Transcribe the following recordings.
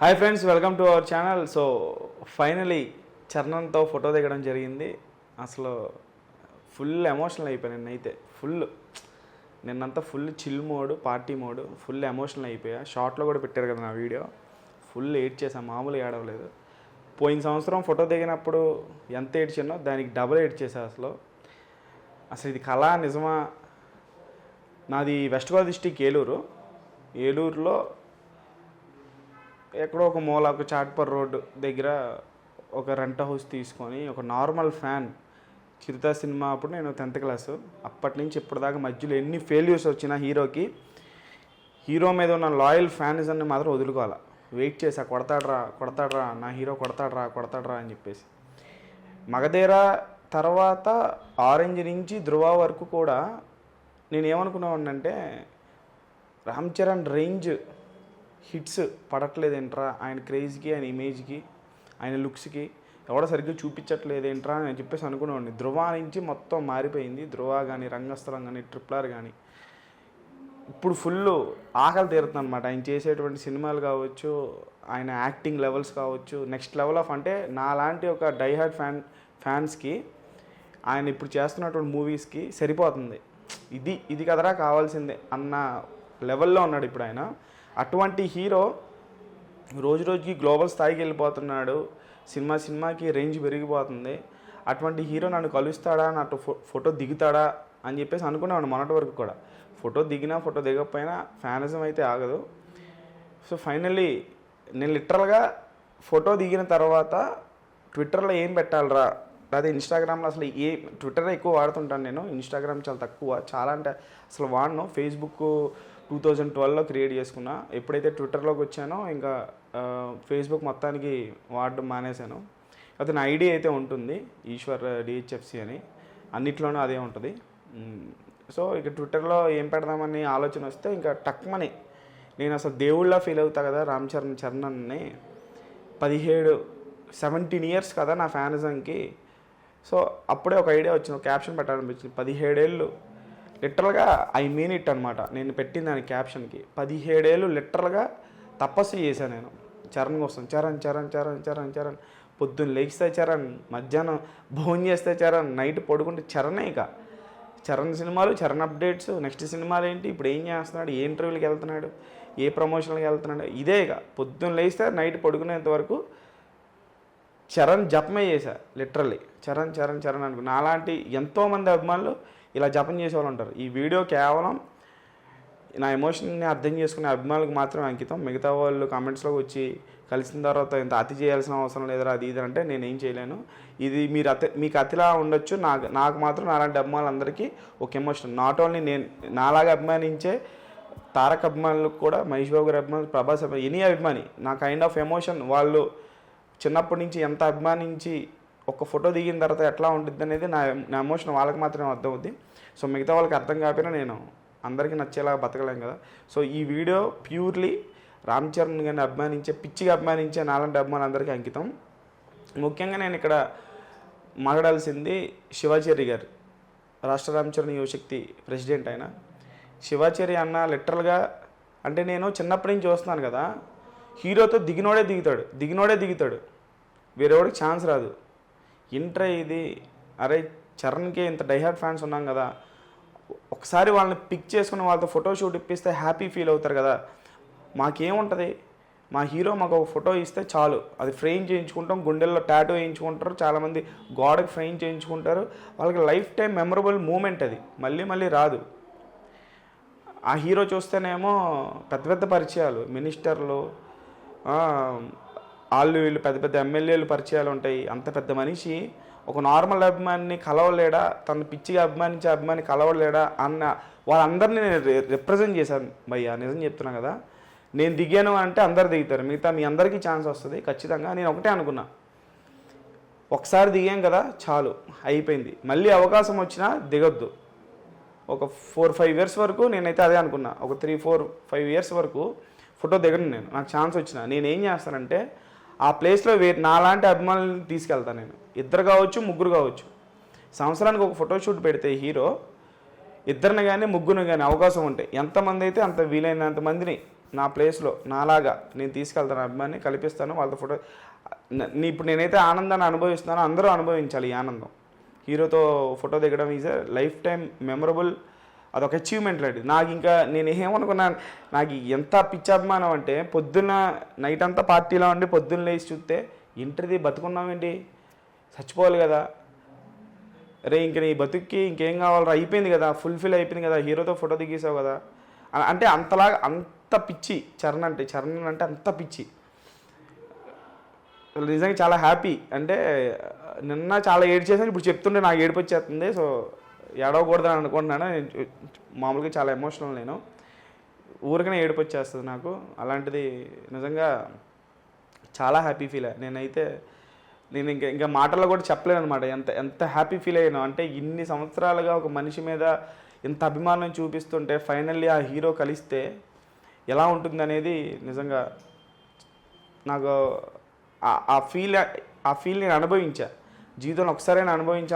Hi friends, welcome to our channel. So finally చరణంతో photo దిగడం జరిగింది. అసలు ఫుల్ ఎమోషనల్ అయిపోయాను నేనైతే. నిన్నంతా full chill mode, party mode, full emotional అయిపోయా. షార్ట్లో కూడా పెట్టారు కదా నా వీడియో. ఫుల్ ఏడ్ చేశాను, మామూలు ఏడవలేదు. పోయిన సంవత్సరం ఫోటో దిగినప్పుడు ఎంత ఏడ్చానో దానికి డబుల్ ఏడ్ చేశా. అసలు ఇది కళ నిజమా? నాది వెస్ట్ గోదావరి డిస్టిక్ ఏలూరులో ఎక్కడో ఒక మూల, ఒక చాట్పర్ రోడ్డు దగ్గర ఒక రెంట్ హౌస్ తీసుకొని ఒక నార్మల్ ఫ్యాన్. చిరుత సినిమా అప్పుడు నేను 10th క్లాసు. అప్పటి నుంచి ఇప్పటిదాకా మధ్యలో ఎన్ని ఫెయిల్యూర్స్ వచ్చినా హీరో మీద ఉన్న లాయల్ ఫ్యానిజంని మాత్రం వదులుకోవాలి. వెయిట్ చేసా, కొడతాడ్రా నా హీరో కొడతాడ్రా అని చెప్పేసి. మగధీర తర్వాత ఆరెంజ్ నుంచి ధృవ వరకు కూడా నేను ఏమనుకున్నానంటే, రామ్ చరణ్ రేంజ్ హిట్స్ పడట్లేదేంట్రా, ఆయన క్రేజ్కి, ఆయన ఇమేజ్కి, ఆయన లుక్స్కి ఎవడో సరిగ్గా చూపించట్లేదేంట్రా అని చెప్పేసి అనుకునేవాడిని. ధృవ నుంచి మొత్తం మారిపోయింది. ధృవ కానీ, రంగస్థలం కానీ, RRR కానీ ఇప్పుడు ఫుల్ ఆకలి తీరుతుంది అనమాట. ఆయన చేసేటువంటి సినిమాలు కావచ్చు, ఆయన యాక్టింగ్ లెవెల్స్ కావచ్చు, నెక్స్ట్ లెవెల్ ఆఫ్, అంటే నాలాంటి ఒక డైహార్డ్ ఫ్యాన్స్కి ఆయన ఇప్పుడు చేస్తున్నటువంటి మూవీస్కి సరిపోతుంది. ఇది కదరా కావాల్సిందే అన్న లెవెల్లో ఉన్నాడు ఇప్పుడు ఆయన. అటువంటి హీరో రోజుకి గ్లోబల్ స్థాయికి వెళ్ళిపోతున్నాడు. సినిమాకి రేంజ్ పెరిగిపోతుంది. అటువంటి హీరో నన్ను కలుస్తాడా, నాతో ఫోటో దిగుతాడా అని చెప్పేసి అనుకున్నాను మొన్నటి వరకు కూడా. ఫోటో దిగకపోయినా ఫ్యానిజం అయితే ఆగదు. సో ఫైనల్లీ నేను లిటరల్గా ఫోటో దిగిన తర్వాత ట్విట్టర్లో ఏం పెట్టాలరా, లేదా ఇన్స్టాగ్రామ్లో అసలు ట్విట్టర్ ఎక్కువ వాడుతుంటాను నేను. ఇన్స్టాగ్రామ్ చాలా తక్కువ, చాలా అంటే అసలు వాడను. ఫేస్బుక్ 2012లో క్రియేట్ చేసుకున్నా. ఎప్పుడైతే ట్విట్టర్లోకి వచ్చానో ఇంకా ఫేస్బుక్ మొత్తానికి వాడడం మానేశాను. అయితే నా ఐడి అయితే ఉంటుంది, ఈశ్వర్ DHFC అని, అన్నిట్లోనూ అదే ఉంటుంది. సో ఇక ట్విట్టర్లో ఏం పెడదామని ఆలోచన వస్తే ఇంకా టక్మని నేను అసలు దేవుళ్ళ ఫీల్ అవుతా కదా రామ్ చరణ్ని. 17 years కదా నా ఫ్యానిజంకి. సో అప్పుడే ఒక ఐడియా వచ్చింది, క్యాప్షన్ పెట్టాలనిపించింది. 17 ఏళ్ళు లిటరల్గా, ఐ మీన్ ఇట్ అనమాట. నేను పెట్టిన దాని క్యాప్షన్కి 17 ఏళ్ళు లిటరల్గా తపస్సు చేశాను నేను చరణ్ కోసం. చరణ్ పొద్దున్న లేచితే చరణ్, మధ్యాహ్నం భోజనం చేస్తే చరణ్, నైట్ పడుకుంటే చరణే. ఇక చరణ్ సినిమాలు, చరణ్ అప్డేట్స్, నెక్స్ట్ సినిమాలు ఏంటి, ఇప్పుడు ఏం చేస్తున్నాడు, ఏ ఇంటర్వ్యూలకు వెళ్తున్నాడు, ఏ ప్రమోషన్కి వెళ్తున్నాడు, ఇదే. ఇక పొద్దున్న లేస్తే నైట్ పడుకునేంత వరకు చరణ్ జపమే చేశా లిటరల్లీ. చరణ్ అనుకున్నా. అలాంటి ఎంతోమంది అభిమానులు ఇలా జపం చేసేవాళ్ళు ఉంటారు. ఈ వీడియో కేవలం నా ఎమోషన్ని అర్థం చేసుకునే అభిమానులకు మాత్రమే అంకితం. మిగతా వాళ్ళు కామెంట్స్లోకి వచ్చి కలిసిన తర్వాత ఇంత అతి చేయాల్సిన అవసరం లేదురా అది ఇది అంటే నేనేం చేయలేను. ఇది మీకు అతిలా ఉండొచ్చు, నాకు మాత్రం అలాంటి అభిమానులందరికీ ఒక ఎమోషన్. నాట్ ఓన్లీ నేను నాలాగా అభిమానించే తారక్ అభిమానులకు కూడా, మహేష్ బాబు గారి అభిమానులు, ప్రభాస్ ఎనీ అభిమాని, నా కైండ్ ఆఫ్ ఎమోషన్ వాళ్ళు చిన్నప్పటి నుంచి ఎంత అభిమానించి ఒక ఫోటో దిగిన తర్వాత ఎట్లా ఉంటుంది అనేది నా ఎమోషన్ వాళ్ళకి మాత్రమే అర్థమవుద్ది. సో మిగతా వాళ్ళకి అర్థం కాకపోయినా నేను అందరికీ నచ్చేలా బతకలేం కదా. సో ఈ వీడియో ప్యూర్లీ రామ్ చరణ్ గారిని పిచ్చిగా అభిమానించే నాలాంటి అభిమానులందరికీ అంకితం. ముఖ్యంగా నేను ఇక్కడ మాట్లాడాల్సింది శివాచారి గారు, రాష్ట్ర రామ్ చరణ్ యువశక్తి ప్రెసిడెంట్ అయిన శివాచారి అన్న. లిటరల్గా అంటే నేను చిన్నప్పటి నుంచి చూస్తున్నాను కదా, హీరోతో దిగినోడే దిగుతాడు, వేరేవాడికి ఛాన్స్ రాదు. ఇంట్రా ఇది, అరే చరణ్కి ఇంత డైహార్డ్ ఫ్యాన్స్ ఉన్నాం కదా, ఒకసారి వాళ్ళని పిక్ చేసుకుని వాళ్ళతో ఫోటోషూట్ ఇప్పిస్తే హ్యాపీ ఫీల్ అవుతారు కదా. మాకేముంటుంది, మా హీరో మాకు ఒక ఫోటో ఇస్తే చాలు, అది ఫ్రేమ్ చేయించుకుంటాం, గుండెల్లో టాటూ వేయించుకుంటారు, చాలామంది గోడకి ఫ్రేమ్ చేయించుకుంటారు. వాళ్ళకి లైఫ్ టైం మెమరబుల్ మూమెంట్, అది మళ్ళీ రాదు. ఆ హీరో చూస్తేనేమో పెద్ద పరిచయాలు, మినిస్టర్లు, వీళ్ళు పెద్ద ఎమ్మెల్యేలు పరిచయాలు ఉంటాయి. అంత పెద్ద మనిషి ఒక నార్మల్ అభిమానిని కలవలేడా, తను పిచ్చిగా అభిమానించే అభిమాని కలవలేడా అన్న వాళ్ళందరినీ నేను రిప్రజెంట్ చేశాను భయ్యా. నిజం చెప్తున్నా కదా, నేను దిగాను అంటే అందరు దిగుతారు, మిగతా మీ అందరికీ ఛాన్స్ వస్తుంది ఖచ్చితంగా. నేను ఒకటే అనుకున్నా, ఒకసారి దిగాం కదా చాలు, అయిపోయింది, మళ్ళీ అవకాశం వచ్చినా దిగొద్దు. ఒక 4-5 years వరకు నేనైతే అదే అనుకున్నా. ఒక 3-4-5 years వరకు ఫోటో దిగను నేను. నాకు ఛాన్స్ వచ్చినా నేనేం చేస్తానంటే ఆ ప్లేస్లో నాలాంటి అభిమానులను తీసుకెళ్తాను నేను. 2 కావచ్చు, 3 కావచ్చు. సంవత్సరానికి ఒక ఫోటోషూట్ పెడితే హీరో 2 కానీ 3 కానీ అవకాశం ఉంటాయి. ఎంతమంది అయితే అంత వీలైనంత మందిని నా ప్లేస్లో నాలాగా నేను తీసుకెళ్తాను అభిమాని కల్పిస్తాను వాళ్ళతో ఫోటో. ఇప్పుడు నేనైతే ఆనందాన్ని అనుభవిస్తున్నానో అందరూ అనుభవించాలి ఈ ఆనందం. హీరోతో ఫోటో దిగడం is a life time memorable, అదొక అచీవ్మెంట్ లాంటిది. నాకు ఇంకా నేను ఏమనుకున్నాను, నాకు ఎంత పిచ్చాభిమానం అంటే పొద్దున్న నైట్ అంతా పార్టీలో ఉండి పొద్దున్న లేచి చూస్తే ఇంటిది బతుకున్నామేంటి, చచ్చిపోవాలి కదా రే, ఇంక నీ బతుక్కి ఇంకేం కావాలరా, అయిపోయింది కదా, ఫుల్ఫిల్ అయిపోయింది కదా, హీరోతో ఫోటో దిగేసావు కదా అంటే అంతలాగా అంత పిచ్చి చరణ్ అంటే అంత పిచ్చి. నిజంగా చాలా హ్యాపీ. అంటే నిన్న చాలా ఏడ్చేసాను, ఇప్పుడు చెప్తుంటే నాకు ఏడుపు వచ్చేస్తుంది. సో ఏడవకూడదని అనుకుంటున్నాను. నేను మామూలుగా చాలా ఎమోషనల్, నేను ఊరికనే ఏడుపు వచ్చేస్తుంది నాకు. అలాంటిది నిజంగా చాలా హ్యాపీ ఫీల్ అయ్యా నేనైతే. నేను ఇంకా మాటల్లో కూడా చెప్పలేను అనమాట ఎంత హ్యాపీ ఫీల్ అయ్యాను అంటే. ఇన్ని సంవత్సరాలుగా ఒక మనిషి మీద ఇంత అభిమానం చూపిస్తుంటే ఫైనల్లీ ఆ హీరో కలిస్తే ఎలా ఉంటుందనేది నిజంగా నాకు ఆ ఫీల్ నేను అనుభవించా. జీవితంలో ఒకసారైనా అనుభవించా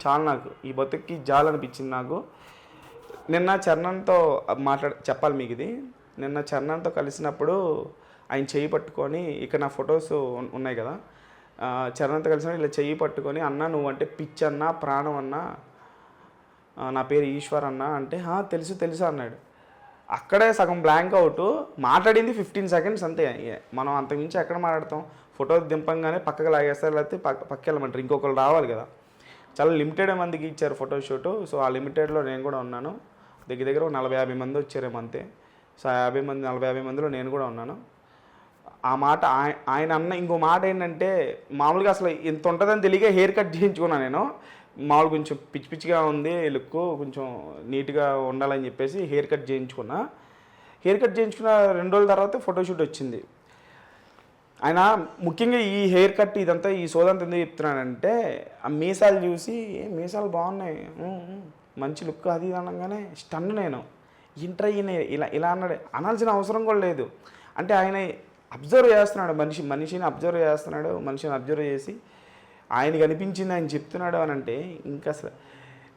చాలు. నాకు ఈ బతుక్కి జాలనిపించింది నాకు. నిన్న చరణ్తో చెప్పాలి మీకు ఇది. నిన్న చరణ్తో కలిసినప్పుడు ఆయన చెయ్యి పట్టుకొని, ఇక్కడ నా ఫొటోస్ ఉన్నాయి కదా, చరణ్తో కలిసినప్పుడు ఇలా చెయ్యి పట్టుకొని, అన్న నువ్వంటే పిచ్చన్నా ప్రాణం అన్నా, నా పేరు ఈశ్వర్ అన్న అంటే తెలుసు అన్నాడు. అక్కడే సగం బ్లాంక్ అవుట్. మాట్లాడింది 15 సెకండ్స్ అంతే. మనం అంతకుమించి ఎక్కడ మాట్లాడతాం. ఫోటో దింపంగానే పక్కకు లాగేస్తారు, లేకపోతే పక్కకి వెళ్ళమంటారు, ఇంకొకరు రావాలి కదా. చాలా లిమిటెడ్ మందికి ఇచ్చారు ఫోటోషూట్. సో ఆ లిమిటెడ్లో నేను కూడా ఉన్నాను. దగ్గర ఒక 40-50 మంది వచ్చారేమో అంతే. సో 40-50 మందిలో నేను కూడా ఉన్నాను. ఆ మాట ఆయన అన్న ఇంకో మాట ఏంటంటే, మామూలుగా అసలు ఇంత ఉంటుందని తెలియక హెయిర్ కట్ చేయించుకున్నాను నేను. మామూలు కొంచెం పిచ్చిగా ఉంది లుక్, కొంచెం నీట్గా ఉండాలని చెప్పేసి హెయిర్ కట్ చేయించుకున్న 2 రోజుల తర్వాత ఫోటోషూట్ వచ్చింది. ఆయన ముఖ్యంగా ఈ హెయిర్ కట్ ఇదంతా ఈ సోదంతా ఎందుకు చెప్తున్నానంటే, ఆ మీసాలు చూసి మీసాలు బాగున్నాయి, మంచి లుక్ అది అనగానే స్టన్. నేను ఇంటర్ ఇలా అనాల్సిన అవసరం కూడా లేదు. అంటే ఆయన అబ్జర్వ్ చేస్తున్నాడు, మనిషిని అబ్జర్వ్ చేస్తున్నాడు. మనిషిని అబ్జర్వ్ చేసి ఆయనకి అనిపించింది ఆయన చెప్తున్నాడు అని అంటే, ఇంకా అసలు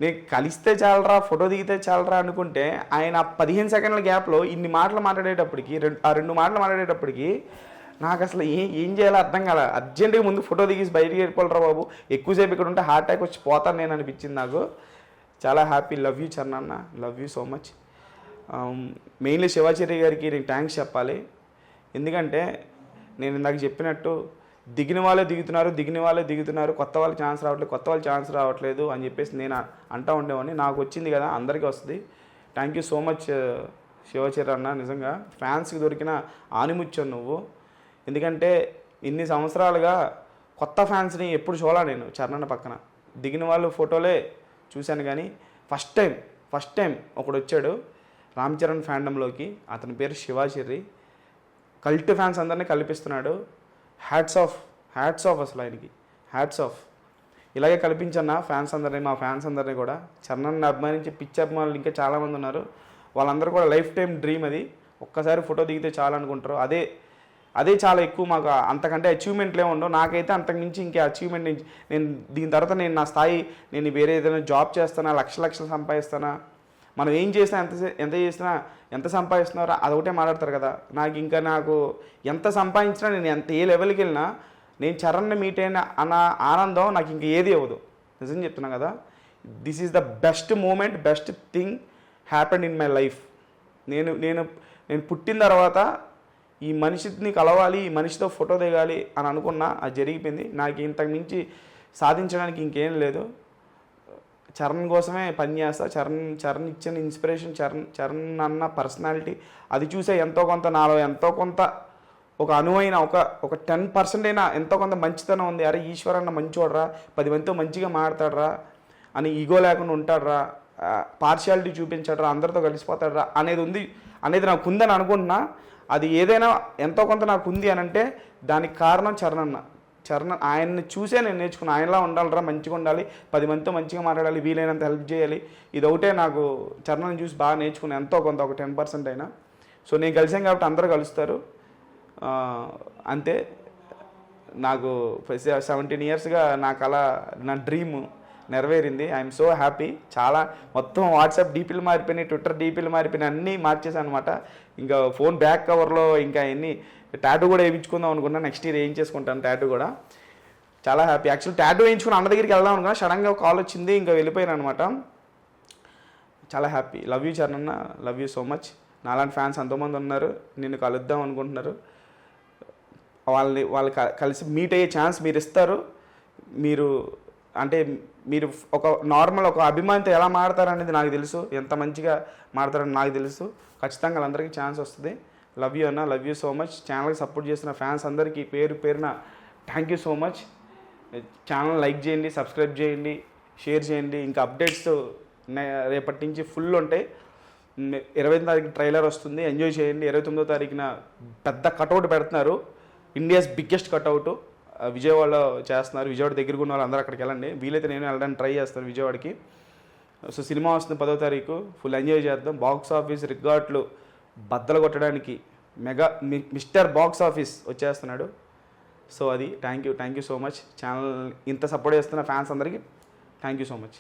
నేను కలిస్తే చాలరా, ఫోటో దిగితే చాలరా అనుకుంటే, ఆయన 15 సెకండ్ల గ్యాప్లో ఇన్ని మాటలు మాట్లాడేటప్పటికి, 2 మాటలు మాట్లాడేటప్పటికి నాకు అసలు ఏం చేయాలో అర్థం కాలే. అర్జెంటుగా ముందు ఫోటో దిగేసి బయటికి వెళ్ళిపోలరా బాబు, ఎక్కువసేపు ఇక్కడ ఉంటే హార్ట్ అటాక్ వచ్చి పోతాను నేను అనిపించింది నాకు. చాలా హ్యాపీ. లవ్ యూ చరణ్ అన్న, love you so much. Mainly Shivacharya గారికి నేను థ్యాంక్స్ చెప్పాలి. ఎందుకంటే నేను ఇందాక చెప్పినట్టు దిగిన వాళ్ళే దిగుతున్నారు, కొత్త వాళ్ళకి ఛాన్స్ రావట్లేదు అని చెప్పేసి నేను అంటూ ఉండేవాడిని. నాకు వచ్చింది కదా, అందరికీ వస్తుంది. Thank you so much Shivacharya అన్న. నిజంగా ఫ్యాన్స్కి దొరికిన ఆనిముత్యం నువ్వు. ఎందుకంటే ఇన్ని సంవత్సరాలుగా కొత్త ఫ్యాన్స్ని ఎప్పుడు చూడాల నేను చరణ్ పక్కన. దిగిన వాళ్ళు ఫోటోలే చూశాను కానీ ఫస్ట్ టైం ఒకడు వచ్చాడు రామ్ చరణ్ ఫ్యాండమ్లోకి. అతని పేరు శివాచార్య. కల్ట్ ఫ్యాన్స్ అందరినీ కల్పిస్తున్నాడు. హ్యాట్స్ ఆఫ్ అసలు ఆయనకి హ్యాట్స్ ఆఫ్. ఇలాగే కల్పించన్న మా ఫ్యాన్స్ అందరినీ కూడా. చరణ్ని అభిమానించే పిచ్చి అభిమానులు ఇంకా చాలామంది ఉన్నారు. వాళ్ళందరూ కూడా లైఫ్ టైం డ్రీమ్ అది. ఒక్కసారి ఫోటో దిగితే చాలా అనుకుంటారు. అదే చాలా ఎక్కువ. మాకు అంతకంటే అచీవ్మెంట్లే ఉండవు. నాకైతే అంతకుమించి ఇంకే అచీవ్మెంట్ నేను దీని తర్వాత నేను నా స్థాయి, నేను వేరే ఏదైనా జాబ్ చేస్తానా, లక్షలు సంపాదిస్తానా, మనం ఏం చేసినా ఎంత చేసినా ఎంత సంపాదిస్తున్నారో అదొకటే మాట్లాడతారు కదా. నాకు ఎంత సంపాదించినా, నేను ఏ లెవెల్కి వెళ్ళినా, నేను చరణ్ని మీట్ అయిన అన్న ఆనందం నాకు ఇంక ఏది అవ్వదు. నిజం చెప్తున్నా కదా. This is the best moment, best thing happened in my life. నేను పుట్టిన తర్వాత ఈ మనిషిని కలవాలి, ఈ మనిషితో ఫోటో దిగాలి అని అనుకున్నా, అది జరిగిపోయింది. నాకు ఇంతకు మించి సాధించడానికి ఇంకేం లేదు. చరణ్ కోసమే పనిచేస్తా. చరణ్ ఇచ్చిన ఇన్స్పిరేషన్, చరణ్ అన్న పర్సనాలిటీ అది చూసే నాలో ఎంతో కొంత ఒక అనువైన ఒక 10% అయినా ఎంతో కొంత మంచితనం ఉంది. అరే ఈశ్వర్ అన్న మంచోడరా, 10 మందితో మంచిగా మాట్లాడతాడరా అని ఈగో లేకుండా ఉంటాడరా, పార్షియాలిటీ చూపించాడరా, అందరితో కలిసిపోతాడరా అనేది నాకు ఉందని అనుకుంటున్నా. అది ఏదైనా ఎంతో కొంత నాకు ఉంది అని అంటే దానికి కారణం చరణ్ ఆయన్ని చూసే నేను నేర్చుకున్నాను. ఆయనలా ఉండాలిరా, మంచిగా ఉండాలి, 10 మందితో మంచిగా మాట్లాడాలి, వీలైనంత హెల్ప్ చేయాలి. ఇది ఒకటే నాకు చరణ్ని చూసి బాగా నేర్చుకున్నాను, ఎంతో కొంత ఒక 10% అయినా. సో నేను కలిసాను కాబట్టి అందరూ కలుస్తారు అంతే. నాకు 17 ఇయర్స్గా నా కళ, నా డ్రీము నెరవేరింది. I'm so happy. చాలా మొత్తం వాట్సాప్ డీపీలు మారిపోయినాయి, ట్విట్టర్ డీపీలు మారిపోయినాయి, అన్నీ మార్చేసాను అనమాట. ఇంకా ఫోన్ బ్యాక్ కవర్లో ఇంకా ఎన్ని టాటూ కూడా వేయించుకుందాం అనుకున్నా. నెక్స్ట్ ఇయర్ వేయించేసుకుంటాను టాటూ కూడా. చాలా హ్యాపీ. యాక్చువల్లీ టాటూ వేయించుకుని అన్న దగ్గరికి వెళ్దాం అనుకున్నా, సడన్గా కాల్ వచ్చింది, ఇంకా వెళ్ళిపోయాను అనమాట. చాలా హ్యాపీ. లవ్ యూ చరణ్ అన్న, లవ్ యూ సో మచ్. నాలాంటి ఫ్యాన్స్ ఎంతోమంది ఉన్నారు, నిన్ను కలుద్దాం అనుకుంటున్నారు. వాళ్ళు కలిసి మీట్ అయ్యే ఛాన్స్ మీరు ఇస్తారు. మీరు అంటే మీరు ఒక నార్మల్ ఒక అభిమానితో ఎలా మాడతారనేది నాకు తెలుసు, ఎంత మంచిగా మాడతారని నాకు తెలుసు. ఖచ్చితంగా వాళ్ళందరికీ ఛాన్స్ వస్తుంది. లవ్ యూ అన్న, లవ్ యూ సో మచ్. ఛానల్కి సపోర్ట్ చేసిన ఫ్యాన్స్ అందరికీ పేరు పేరున thank you so much. Channel like చేయండి, సబ్స్క్రైబ్ చేయండి, షేర్ చేయండి. ఇంకా అప్డేట్స్ రేపటి నుంచి ఫుల్ ఉంటాయి. 20వ తారీఖు ట్రైలర్ వస్తుంది, ఎంజాయ్ చేయండి. 29వ తారీఖున పెద్ద కటౌట్ పెడుతున్నారు, ఇండియాస్ బిగ్గెస్ట్ కటౌట్ విజయవాడలో చేస్తున్నారు. విజయవాడ దగ్గరగా ఉన్న వాళ్ళు అందరూ అక్కడికి వెళ్ళండి. వీలైతే నేను వెళ్ళడానికి ట్రై చేస్తాను విజయవాడకి. సో సినిమా వస్తుంది 10వ తారీఖు, ఫుల్ ఎంజాయ్ చేద్దాం. బాక్స్ ఆఫీస్ రికార్డులు బద్దలు కొట్టడానికి మెగా మిస్టర్ బాక్స్ ఆఫీస్ వచ్చేస్తున్నాడు. సో అది thank you so much. Channel ఇంత సపోర్ట్ చేస్తున్న ఫ్యాన్స్ అందరికీ థ్యాంక్ యూ సో మచ్.